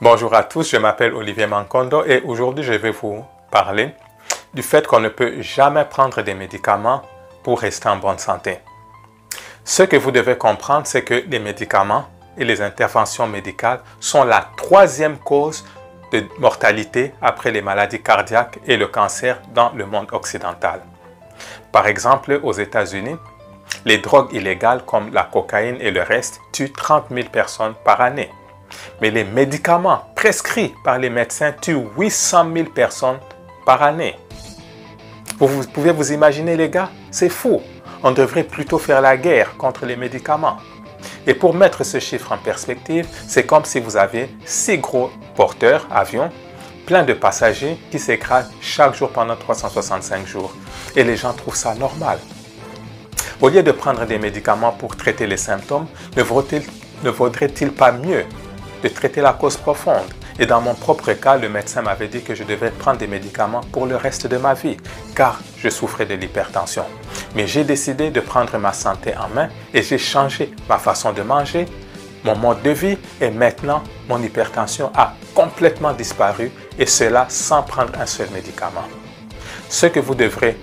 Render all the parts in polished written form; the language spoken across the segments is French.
Bonjour à tous, je m'appelle Olivier Mankondo et aujourd'hui je vais vous parler du fait qu'on ne peut jamais prendre des médicaments pour rester en bonne santé. Ce que vous devez comprendre, c'est que les médicaments et les interventions médicales sont la troisième cause de mortalité après les maladies cardiaques et le cancer dans le monde occidental. Par exemple, aux États-Unis, les drogues illégales comme la cocaïne et le reste tuent 30 000 personnes par année. Mais les médicaments prescrits par les médecins tuent 800 000 personnes par année. Vous pouvez vous imaginer les gars? C'est fou. On devrait plutôt faire la guerre contre les médicaments. Et pour mettre ce chiffre en perspective, c'est comme si vous avez 6 gros porteurs, avions, plein de passagers qui s'écrasent chaque jour pendant 365 jours. Et les gens trouvent ça normal. Au lieu de prendre des médicaments pour traiter les symptômes, ne vaudrait-il pas mieux de traiter la cause profonde? Et dans mon propre cas, le médecin m'avait dit que je devais prendre des médicaments pour le reste de ma vie, car je souffrais de l'hypertension. Mais j'ai décidé de prendre ma santé en main et j'ai changé ma façon de manger, mon mode de vie, et maintenant, mon hypertension a complètement disparu, et cela sans prendre un seul médicament. Ce que vous devrez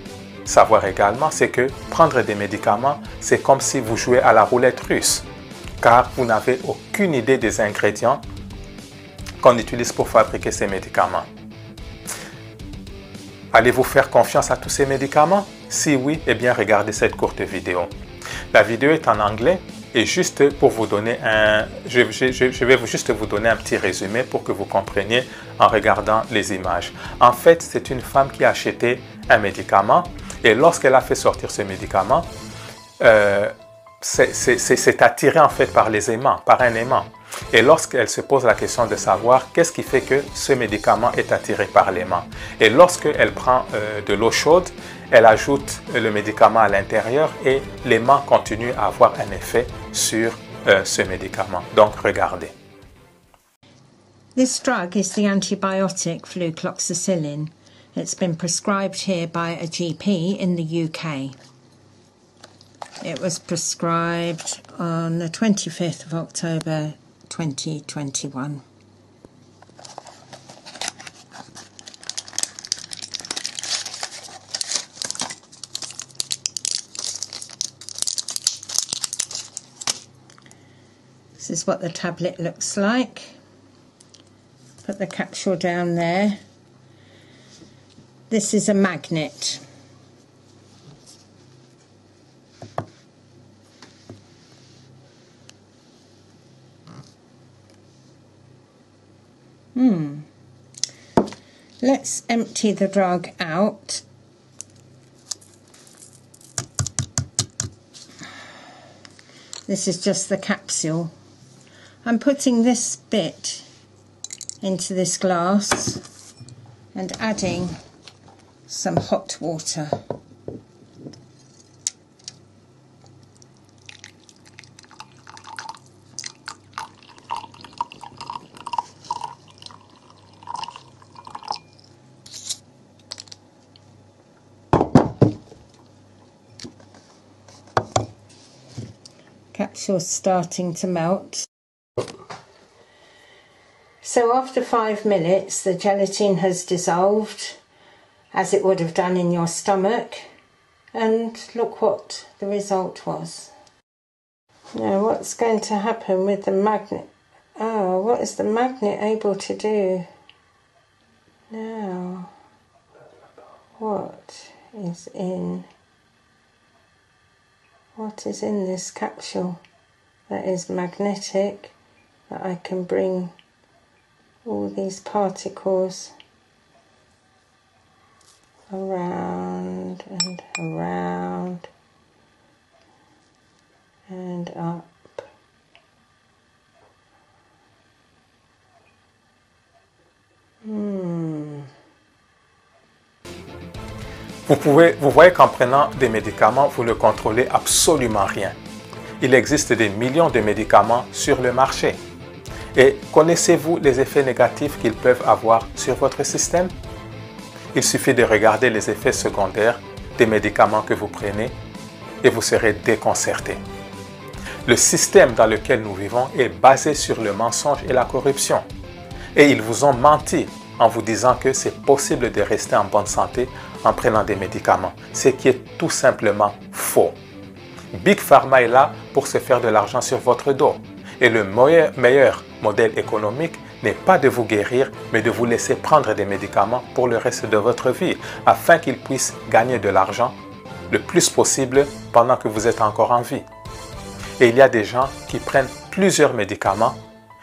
savoir également, c'est que prendre des médicaments, c'est comme si vous jouez à la roulette russe, car vous n'avez aucune idée des ingrédients qu'on utilise pour fabriquer ces médicaments. Allez-vous faire confiance à tous ces médicaments? Si oui, eh bien regardez cette courte vidéo. La vidéo est en anglais et juste pour vous donner je vais juste vous donner un petit résumé pour que vous compreniez en regardant les images. En fait, c'est une femme qui a acheté un médicament et lorsqu'elle a fait sortir ce médicament, c'est attiré en fait par les aimants, par un aimant. Et lorsqu'elle se pose la question de savoir qu'est-ce qui fait que ce médicament est attiré par l'aimant. Et lorsqu'elle prend de l'eau chaude, elle ajoute le médicament à l'intérieur et l'aimant continue à avoir un effet sur ce médicament. Donc regardez. This drug is the antibiotic flucloxacillin. It's been prescribed here by a GP in the UK. It was prescribed on the 25th of October 2021. This is what the tablet looks like. Put the capsule down there. This is a magnet. Let's empty the drug out. This is just the capsule. I'm putting this bit into this glass and adding some hot water. Capsule starting to melt. So after 5 minutes the gelatin has dissolved as it would have done in your stomach, and look what the result was. Now what's going to happen with the magnet? Oh, what is the magnet able to do? Now what is in this capsule that is magnetic, that I can bring all these particles around and around and up. Vous voyez qu'en prenant des médicaments, vous ne contrôlez absolument rien. Il existe des millions de médicaments sur le marché. Et connaissez-vous les effets négatifs qu'ils peuvent avoir sur votre système? Il suffit de regarder les effets secondaires des médicaments que vous prenez et vous serez déconcerté. Le système dans lequel nous vivons est basé sur le mensonge et la corruption. Et ils vous ont menti en vous disant que c'est possible de rester en bonne santé en prenant des médicaments, ce qui est tout simplement faux. Big Pharma est là pour se faire de l'argent sur votre dos. Et le meilleur modèle économique n'est pas de vous guérir, mais de vous laisser prendre des médicaments pour le reste de votre vie, afin qu'ils puissent gagner de l'argent le plus possible pendant que vous êtes encore en vie. Et il y a des gens qui prennent plusieurs médicaments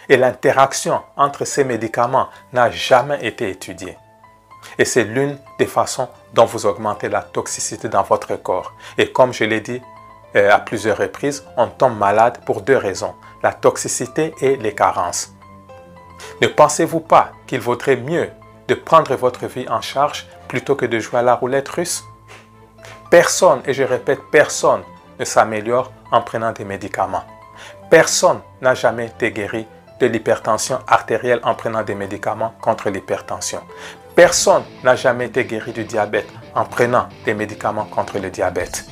et l'interaction entre ces médicaments n'a jamais été étudiée. Et c'est l'une des façons dont vous augmentez la toxicité dans votre corps. Et comme je l'ai dit à plusieurs reprises, on tombe malade pour deux raisons, la toxicité et les carences. Ne pensez-vous pas qu'il vaudrait mieux de prendre votre vie en charge plutôt que de jouer à la roulette russe? Personne, et je répète, personne ne s'améliore en prenant des médicaments. Personne n'a jamais été guéri de l'hypertension artérielle en prenant des médicaments contre l'hypertension. Personne n'a jamais été guéri du diabète en prenant des médicaments contre le diabète.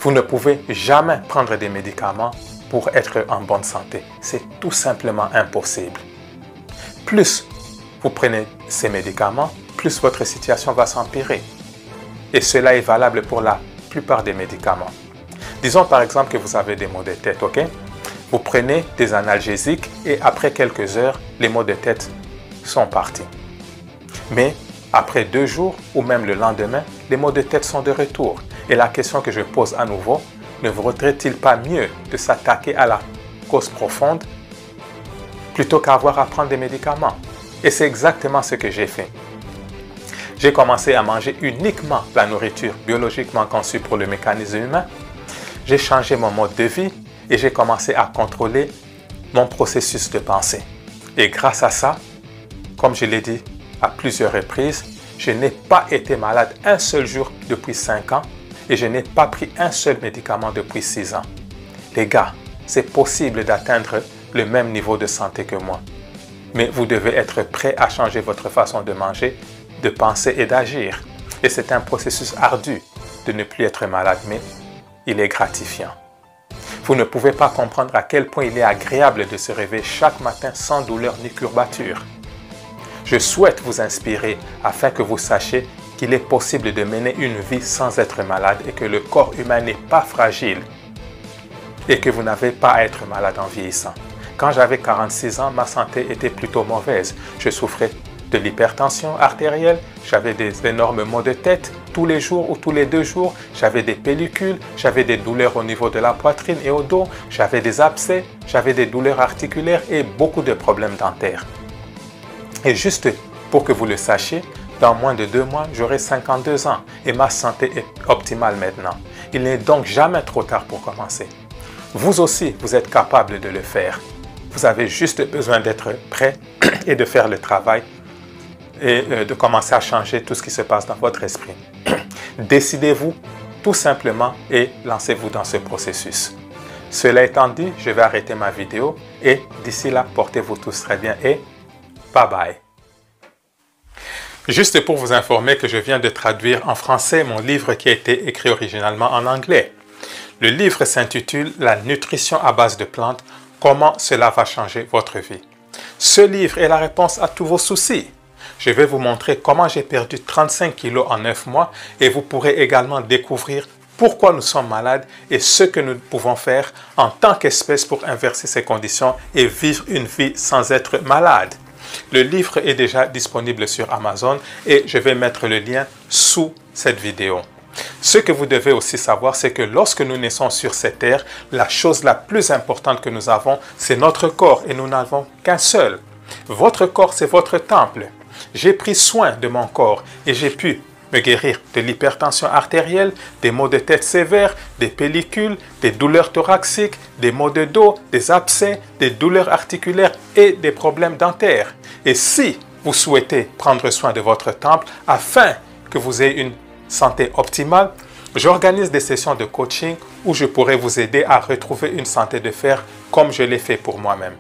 Vous ne pouvez jamais prendre des médicaments pour être en bonne santé. C'est tout simplement impossible. Plus vous prenez ces médicaments, plus votre situation va s'empirer. Et cela est valable pour la plupart des médicaments. Disons par exemple que vous avez des maux de tête, ok? Vous prenez des analgésiques et après quelques heures, les maux de tête sont partis. Mais après 2 jours ou même le lendemain, les maux de tête sont de retour. Et la question que je pose à nouveau, ne vaudrait-il pas mieux de s'attaquer à la cause profonde plutôt qu'avoir à prendre des médicaments? Et c'est exactement ce que j'ai fait. J'ai commencé à manger uniquement la nourriture biologiquement conçue pour le mécanisme humain. J'ai changé mon mode de vie et j'ai commencé à contrôler mon processus de pensée. Et grâce à ça, comme je l'ai dit à plusieurs reprises, je n'ai pas été malade un seul jour depuis 5 ans et je n'ai pas pris un seul médicament depuis 6 ans. Les gars, c'est possible d'atteindre le même niveau de santé que moi. Mais vous devez être prêt à changer votre façon de manger, de penser et d'agir. Et c'est un processus ardu de ne plus être malade, mais il est gratifiant. Vous ne pouvez pas comprendre à quel point il est agréable de se réveiller chaque matin sans douleur ni courbature. Je souhaite vous inspirer afin que vous sachiez qu'il est possible de mener une vie sans être malade et que le corps humain n'est pas fragile et que vous n'avez pas à être malade en vieillissant. Quand j'avais 46 ans, ma santé était plutôt mauvaise. Je souffrais de l'hypertension artérielle, j'avais des énormes maux de tête tous les jours ou tous les 2 jours, j'avais des pellicules, j'avais des douleurs au niveau de la poitrine et au dos, j'avais des abcès, j'avais des douleurs articulaires et beaucoup de problèmes dentaires. Et juste pour que vous le sachiez, dans moins de 2 mois, j'aurai 52 ans et ma santé est optimale maintenant. Il n'est donc jamais trop tard pour commencer. Vous aussi, vous êtes capable de le faire. Vous avez juste besoin d'être prêt et de faire le travail et de commencer à changer tout ce qui se passe dans votre esprit. Décidez-vous tout simplement et lancez-vous dans ce processus. Cela étant dit, je vais arrêter ma vidéo et d'ici là, portez-vous tous très bien et bye bye. Juste pour vous informer que je viens de traduire en français mon livre qui a été écrit originalement en anglais. Le livre s'intitule « La nutrition à base de plantes, comment cela va changer votre vie ». Ce livre est la réponse à tous vos soucis. Je vais vous montrer comment j'ai perdu 35 kilos en 9 mois et vous pourrez également découvrir pourquoi nous sommes malades et ce que nous pouvons faire en tant qu'espèce pour inverser ces conditions et vivre une vie sans être malade. Le livre est déjà disponible sur Amazon et je vais mettre le lien sous cette vidéo. Ce que vous devez aussi savoir, c'est que lorsque nous naissons sur cette terre, la chose la plus importante que nous avons, c'est notre corps et nous n'avons qu'un seul. Votre corps, c'est votre temple. J'ai pris soin de mon corps et j'ai pu me guérir de l'hypertension artérielle, des maux de tête sévères, des pellicules, des douleurs thoraciques, des maux de dos, des abcès, des douleurs articulaires et des problèmes dentaires. Et si vous souhaitez prendre soin de votre temple afin que vous ayez une santé optimale, j'organise des sessions de coaching où je pourrai vous aider à retrouver une santé de fer comme je l'ai fait pour moi-même.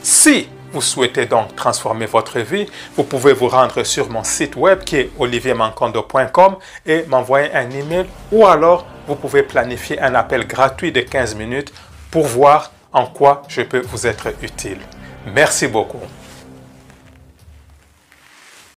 Si vous souhaitez donc transformer votre vie, vous pouvez vous rendre sur mon site web qui est oliviermankondo.com et m'envoyer un email ou alors vous pouvez planifier un appel gratuit de 15 minutes pour voir en quoi je peux vous être utile. Merci beaucoup.